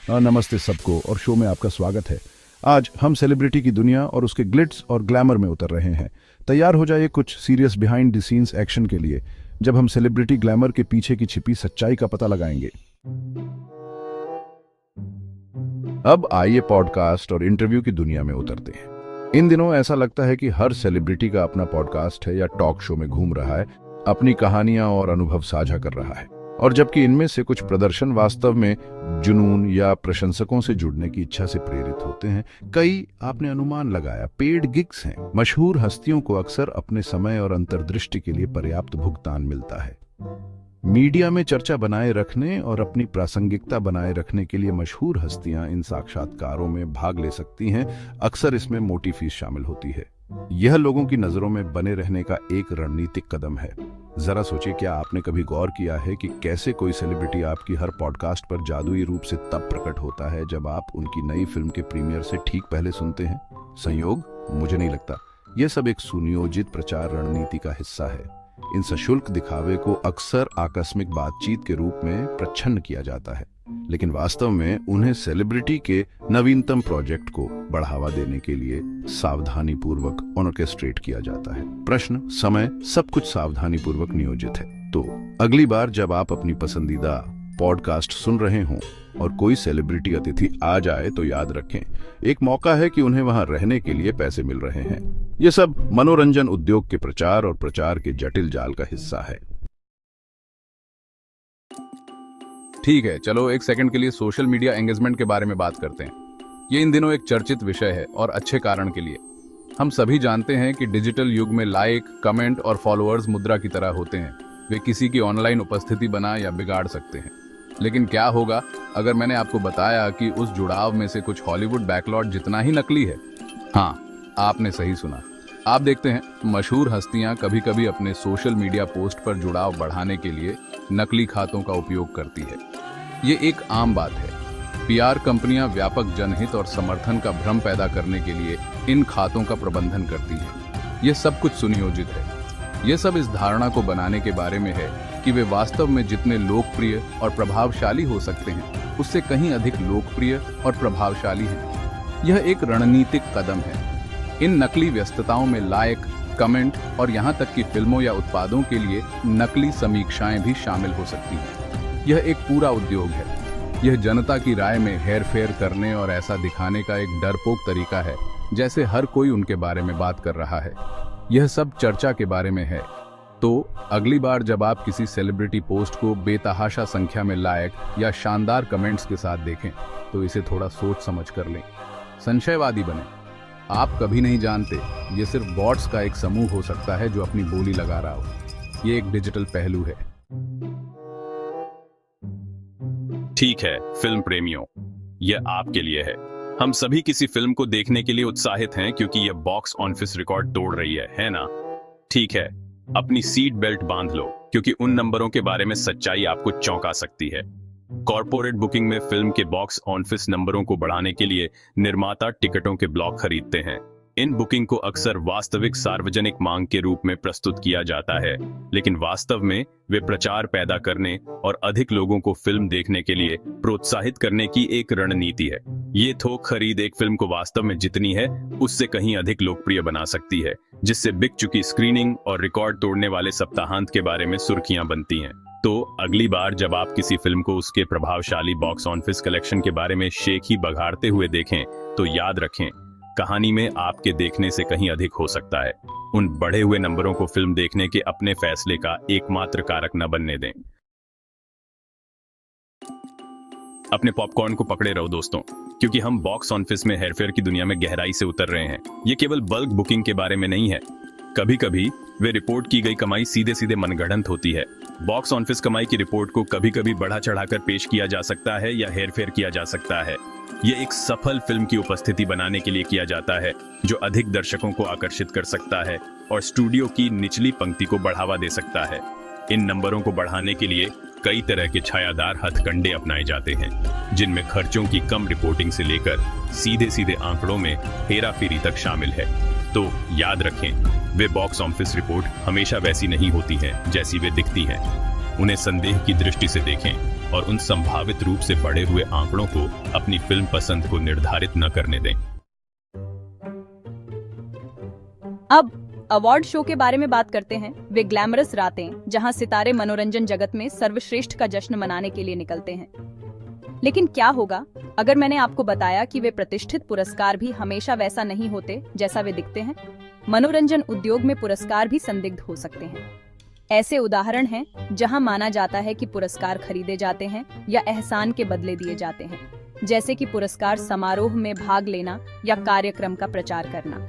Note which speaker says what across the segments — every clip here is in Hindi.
Speaker 1: नमस्ते सबको और शो में आपका स्वागत है। आज हम सेलिब्रिटी की दुनिया और उसके ग्लिट्स और ग्लैमर में उतर रहे हैं। तैयार हो जाइए कुछ serious behind the scenes action के लिए, जब हम सेलिब्रिटी ग्लैमर के पीछे की छिपी सच्चाई का पता लगाएंगे। अब आइए पॉडकास्ट और इंटरव्यू की दुनिया में उतरते हैं। इन दिनों ऐसा लगता है कि हर सेलिब्रिटी का अपना पॉडकास्ट है या टॉक शो में घूम रहा है, अपनी कहानियां और अनुभव साझा कर रहा है। और जबकि इनमें से कुछ प्रदर्शन वास्तव में जुनून या प्रशंसकों से जुड़ने की इच्छा से प्रेरित होते हैं, कई आपने अनुमान लगाया पेड गिग्स हैं। मशहूर हस्तियों को अक्सर अपने समय और अंतर्दृष्टि के लिए पर्याप्त भुगतान मिलता है। मीडिया में चर्चा बनाए रखने और अपनी प्रासंगिकता बनाए रखने के लिए मशहूर हस्तियां इन साक्षात्कारों में भाग ले सकती हैं। अक्सर इसमें मोटी फीस शामिल होती है। यह लोगों की नजरों में बने रहने का एक रणनीतिक कदम है। जरा सोचिए, क्या आपने कभी गौर किया है कि कैसे कोई सेलिब्रिटी आपकी हर पॉडकास्ट पर जादुई रूप से तब प्रकट होता है जब आप उनकी नई फिल्म के प्रीमियर से ठीक पहले सुनते हैं? संयोग? मुझे नहीं लगता। यह सब एक सुनियोजित प्रचार रणनीति का हिस्सा है। इन सशुल्क दिखावे को अक्सर आकस्मिक बातचीत के रूप में प्रच्छन्न किया जाता है, लेकिन वास्तव में उन्हें सेलिब्रिटी के नवीनतम प्रोजेक्ट को बढ़ावा देने के लिए सावधानी पूर्वक ऑर्केस्ट्रेट किया जाता है। प्रश्न, समय, सब कुछ सावधानी पूर्वक नियोजित है। तो अगली बार जब आप अपनी पसंदीदा पॉडकास्ट सुन रहे हों और कोई सेलिब्रिटी अतिथि आ जाए तो याद रखें, एक मौका है कि उन्हें वहां रहने के लिए पैसे मिल रहे हैं। यह सब मनोरंजन उद्योग के प्रचार और प्रचार के जटिल जाल का हिस्सा है।
Speaker 2: ठीक है, चलो एक सेकंड के लिए सोशल मीडिया एंगेजमेंट के बारे में बात करते हैं। ये इन दिनों एक चर्चित विषय है और अच्छे कारण के लिए। हम सभी जानते हैं कि डिजिटल युग में लाइक, कमेंट और फॉलोअर्स मुद्रा की तरह होते हैं। वे किसी की ऑनलाइन उपस्थिति बना या बिगाड़ सकते हैं। लेकिन क्या होगा अगर मैंने आपको बताया कि उस जुड़ाव में से कुछ हॉलीवुड बैकलॉट जितना ही नकली है? हाँ, आपने सही सुना। आप देखते हैं, मशहूर हस्तियां कभी कभी अपने सोशल मीडिया पोस्ट पर जुड़ाव बढ़ाने के लिए नकली खातों का उपयोग करती है। ये एक आम बात है। पीआर कंपनियां व्यापक जनहित और समर्थन का भ्रम पैदा करने के लिए इन खातों का प्रबंधन करती हैं। ये सब कुछ सुनियोजित है। ये सब इस धारणा को बनाने के बारे में है कि वे वास्तव में जितने लोकप्रिय और प्रभावशाली हो सकते हैं, उससे कहीं अधिक लोकप्रिय और प्रभावशाली हैं। यह एक रणनीतिक कदम है। इन नकली व्यस्तताओं में लाइक, कमेंट और यहाँ तक कि फिल्मों या उत्पादों के लिए नकली समीक्षाएं भी शामिल हो सकती हैं। यह एक पूरा उद्योग है। यह जनता की राय में हेरफेर करने और ऐसा दिखाने का एक डरपोक तरीका है जैसे हर कोई उनके बारे में बात कर रहा है। यह सब चर्चा के बारे में है। तो अगली बार जब आप किसी सेलिब्रिटी पोस्ट को बेतहाशा संख्या में लाइक या शानदार कमेंट्स के साथ देखें, तो इसे थोड़ा सोच समझ कर लें। संशयवादी बने। आप कभी नहीं जानते, ये सिर्फ बॉट्स का एक समूह हो सकता है जो अपनी बोली लगा रहा हो। ये एक डिजिटल पहलू है।
Speaker 3: ठीक है फिल्म प्रेमियों, यह आपके लिए है। हम सभी किसी फिल्म को देखने के लिए उत्साहित हैं क्योंकि यह बॉक्स ऑफिस रिकॉर्ड तोड़ रही है ना? ठीक है, अपनी सीट बेल्ट बांध लो क्योंकि उन नंबरों के बारे में सच्चाई आपको चौंका सकती है। कॉर्पोरेट बुकिंग में फिल्म के बॉक्स ऑफिस नंबरों को बढ़ाने के लिए निर्माता टिकटों के ब्लॉक खरीदते हैं। इन बुकिंग को अक्सर वास्तविक सार्वजनिक मांग के रूप में प्रस्तुत किया जाता है, लेकिन वास्तव में वे प्रचार पैदा करने और अधिक लोगों को फिल्म देखने के लिए प्रोत्साहित करने की एक रणनीति है। ये थोक खरीद एक फिल्म को वास्तव में जितनी है उससे कहीं अधिक लोकप्रिय बना सकती है, जिससे बिक चुकी स्क्रीनिंग और रिकॉर्ड तोड़ने वाले सप्ताहांत के बारे में सुर्खियां बनती हैं। तो अगली बार जब आप किसी फिल्म को उसके प्रभावशाली बॉक्स ऑफिस कलेक्शन के बारे में शेख ही बघाड़ते हुए देखें, तो याद रखें, कहानी में आपके देखने से कहीं अधिक हो सकता है। उन बढ़े हुए नंबरों को फिल्म देखने के अपने फैसले का एकमात्र कारक न बनने दें। अपने पॉपकॉर्न को पकड़े रहो दोस्तों, क्योंकि हम बॉक्स ऑफिस में हेरफेर की दुनिया में गहराई से उतर रहे हैं। ये केवल बल्क बुकिंग के बारे में नहीं है। कभी कभी वे रिपोर्ट की गई कमाई सीधे सीधे मनगढ़ंत होती है। बॉक्स ऑफिस कमाई की रिपोर्ट को कभी कभी बढ़ा चढ़ाकर पेश किया जा सकता है या हेरफेर किया जा सकता है। यह एक सफल फिल्म की उपस्थिति बनाने के लिए किया जाता है, जो अधिक दर्शकों को आकर्षित कर सकता है और स्टूडियो की निचली पंक्ति को बढ़ावा दे सकता है। इन नंबरों को बढ़ाने के लिए कई तरह के छायादार हथकंडे अपनाए जाते हैं, जिनमें खर्चों की कम रिपोर्टिंग से लेकर सीधे सीधे आंकड़ों में हेराफेरी तक शामिल है। तो याद रखें, वे बॉक्स ऑफिस रिपोर्ट हमेशा वैसी नहीं होती हैं जैसी वे दिखती हैं। उन्हें संदेह की दृष्टि से देखें और उन संभावित रूप से बढ़े हुए आंकड़ों को अपनी फिल्म पसंद को निर्धारित न करने दें।
Speaker 4: अब अवार्ड शो के बारे में बात करते हैं। वे ग्लैमरस रातें जहां सितारे मनोरंजन जगत में सर्वश्रेष्ठ का जश्न मनाने के लिए निकलते हैं। लेकिन क्या होगा अगर मैंने आपको बताया कि वे प्रतिष्ठित पुरस्कार भी हमेशा वैसा नहीं होते जैसा वे दिखते हैं। मनोरंजन उद्योग में पुरस्कार भी संदिग्ध हो सकते हैं। ऐसे उदाहरण हैं जहां माना जाता है कि पुरस्कार खरीदे जाते हैं या एहसान के बदले दिए जाते हैं, जैसे कि पुरस्कार समारोह में भाग लेना या कार्यक्रम का प्रचार करना।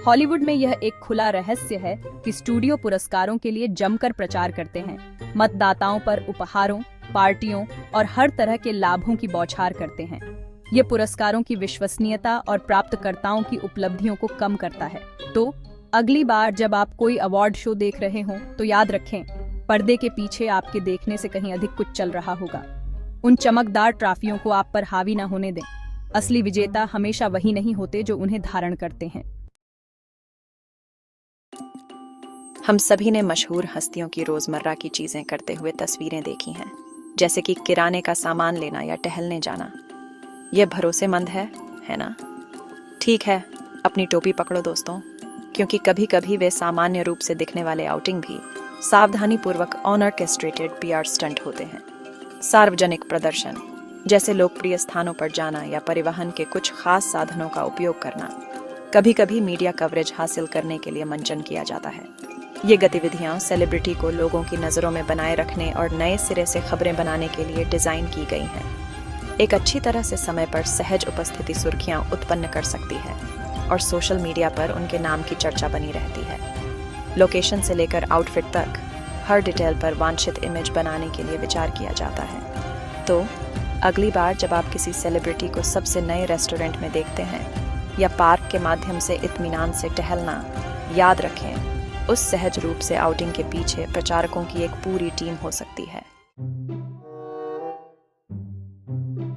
Speaker 4: हॉलीवुड में यह एक खुला रहस्य है कि स्टूडियो पुरस्कारों के लिए जमकर प्रचार करते हैं, मतदाताओं पर उपहारों, पार्टियों और हर तरह के लाभों की बौछार करते हैं। ये पुरस्कारों की विश्वसनीयता और प्राप्तकर्ताओं की उपलब्धियों को कम करता है। तो अगली बार जब आप कोई अवार्ड शो देख रहे हों तो याद रखें, पर्दे के पीछे आपके देखने से कहीं अधिक कुछ चल रहा होगा। उन चमकदार ट्रॉफियों को आप पर हावी न होने दें। असली विजेता हमेशा वही नहीं होते जो उन्हें धारण करते हैं।
Speaker 5: हम सभी ने मशहूर हस्तियों की रोजमर्रा की चीजें करते हुए तस्वीरें देखी हैं, जैसे कि किराने का सामान लेना या टहलने जाना। यह भरोसेमंद है ना? ठीक है, अपनी टोपी पकड़ो दोस्तों, क्योंकि कभी कभी वे सामान्य रूप से दिखने वाले आउटिंग भी सावधानीपूर्वक ऑर्केस्ट्रेटेड पीआर स्टंट होते हैं। सार्वजनिक प्रदर्शन, जैसे लोकप्रिय स्थानों पर जाना या परिवहन के कुछ खास साधनों का उपयोग करना, कभी कभी मीडिया कवरेज हासिल करने के लिए मंचन किया जाता है। ये गतिविधियां सेलिब्रिटी को लोगों की नज़रों में बनाए रखने और नए सिरे से खबरें बनाने के लिए डिज़ाइन की गई हैं। एक अच्छी तरह से समय पर सहज उपस्थिति सुर्खियां उत्पन्न कर सकती है और सोशल मीडिया पर उनके नाम की चर्चा बनी रहती है। लोकेशन से लेकर आउटफिट तक हर डिटेल पर वांछित इमेज बनाने के लिए विचार किया जाता है। तो अगली बार जब आप किसी सेलिब्रिटी को सबसे नए रेस्टोरेंट में देखते हैं या पार्क के माध्यम से इत्मीनान से टहलना, याद रखें, उस सहज रूप से आउटिंग के पीछे प्रचारकों की एक पूरी टीम हो सकती है।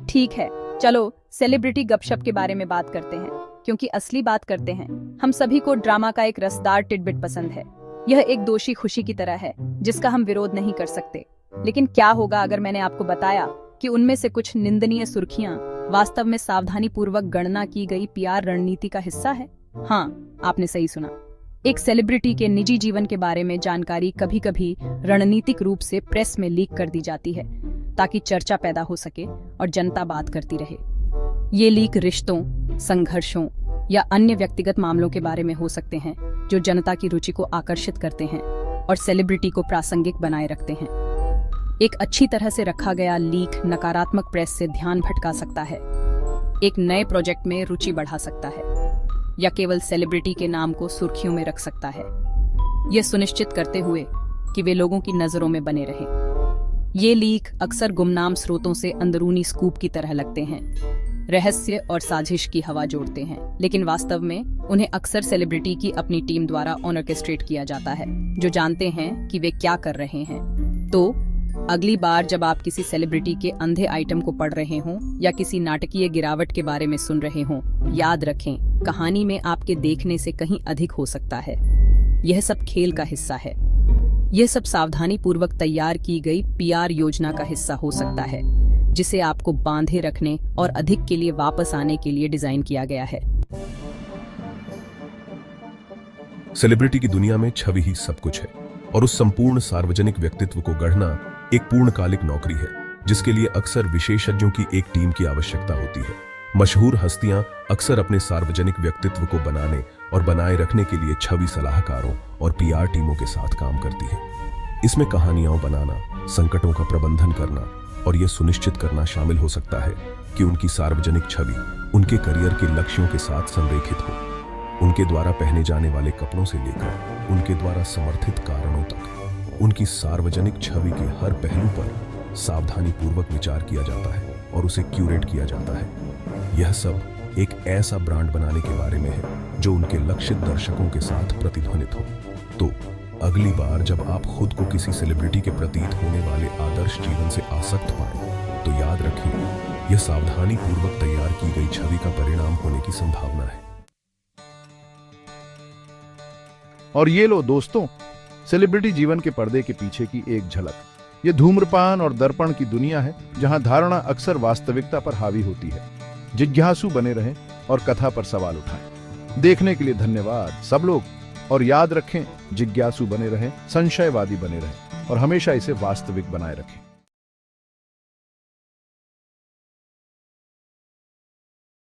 Speaker 4: ठीक है, चलो सेलिब्रिटी गपशप के बारे में बात करते हैं, क्योंकि असली बात करते हैं। हम सभी को ड्रामा का एक रसदार टिडबिट पसंद है। यह एक दोषी खुशी की तरह है जिसका हम विरोध नहीं कर सकते। लेकिन क्या होगा अगर मैंने आपको बताया कि उनमें से कुछ निंदनीय सुर्खियां वास्तव में सावधानीपूर्वक गणना की गई पीआर रणनीति का हिस्सा है? हाँ, आपने सही सुना। एक सेलिब्रिटी के निजी जीवन के बारे में जानकारी कभी कभी रणनीतिक रूप से प्रेस में लीक कर दी जाती है ताकि चर्चा पैदा हो सके और जनता बात करती रहे। ये लीक रिश्तों, संघर्षों या अन्य व्यक्तिगत मामलों के बारे में हो सकते हैं जो जनता की रुचि को आकर्षित करते हैं और सेलिब्रिटी को प्रासंगिक बनाए रखते हैं। एक अच्छी तरह से रखा गया लीक नकारात्मक प्रेस से ध्यान भटका सकता है, एक नए प्रोजेक्ट में रुचि बढ़ा सकता है या केवल सेलिब्रिटी के नाम को सुर्खियों में रख सकता है, यह सुनिश्चित करते हुए कि वे लोगों की नजरों में बने रहें। ये लीक अक्सर गुमनाम स्रोतों से अंदरूनी स्कूप की तरह लगते हैं, रहस्य और साजिश की हवा जोड़ते हैं, लेकिन वास्तव में उन्हें अक्सर सेलिब्रिटी की अपनी टीम द्वारा ऑर्केस्ट्रेट किया जाता है, जो जानते हैं कि वे क्या कर रहे हैं। तो अगली बार जब आप किसी सेलिब्रिटी के अंधे आइटम को पढ़ रहे हों या किसी नाटकीय गिरावट के बारे में सुन रहे हों, याद रखें, कहानी में आपके देखने से कहीं अधिक हो सकता है। यह सब खेल का हिस्सा है। यह सब सावधानी पूर्वक तैयार की गई पीआर योजना का हिस्सा हो सकता है, जिसे आपको बांधे रखने और अधिक के लिए वापस आने के लिए डिजाइन किया गया है।
Speaker 6: सेलिब्रिटी की दुनिया में छवि ही सब कुछ है और उस संपूर्ण सार्वजनिक व्यक्तित्व को गढ़ना एक पूर्णकालिक नौकरी है, जिसके लिए अक्सर विशेषज्ञों की एक टीम की आवश्यकता होती है। मशहूर हस्तियां अक्सर अपने सार्वजनिक व्यक्तित्व को बनाने और बनाए रखने के लिए छवि सलाहकारों और पीआर टीमों के साथ काम करती हैं। इसमें कहानियां बनाना, संकटों का प्रबंधन करना और यह सुनिश्चित करना शामिल हो सकता है कि उनकी सार्वजनिक छवि उनके करियर के लक्ष्यों के साथ संरेखित हो। उनके द्वारा पहने जाने वाले कपड़ों से लेकर उनके द्वारा समर्थित कारणों तक उनकी सार्वजनिक छवि के हर पहलू पर सावधानीपूर्वक विचार किया जाता है और उसे क्यूरेट किया जाता है। यह सब एक ऐसा ब्रांड बनाने के बारे में है जो उनके लक्षित दर्शकों के साथ प्रतिध्वनित हो। तो अगली बार जब आप खुद को किसी सेलिब्रिटी के प्रतीत होने वाले आदर्श जीवन से आसक्त पाएं, तो याद रखें, यह सावधानीपूर्वक तैयार की गई छवि का परिणाम होने की संभावना है।
Speaker 1: और ये लो दोस्तों, सेलिब्रिटी जीवन के पर्दे के पीछे की एक झलक। ये धूम्रपान और दर्पण की दुनिया है जहां धारणा अक्सर वास्तविकता पर हावी होती है। जिज्ञासु बने रहें और कथा पर सवाल उठाएं। देखने के लिए धन्यवाद सब लोग, और याद रखें, जिज्ञासु बने रहें, संशयवादी बने रहें और हमेशा इसे वास्तविक बनाए रखें।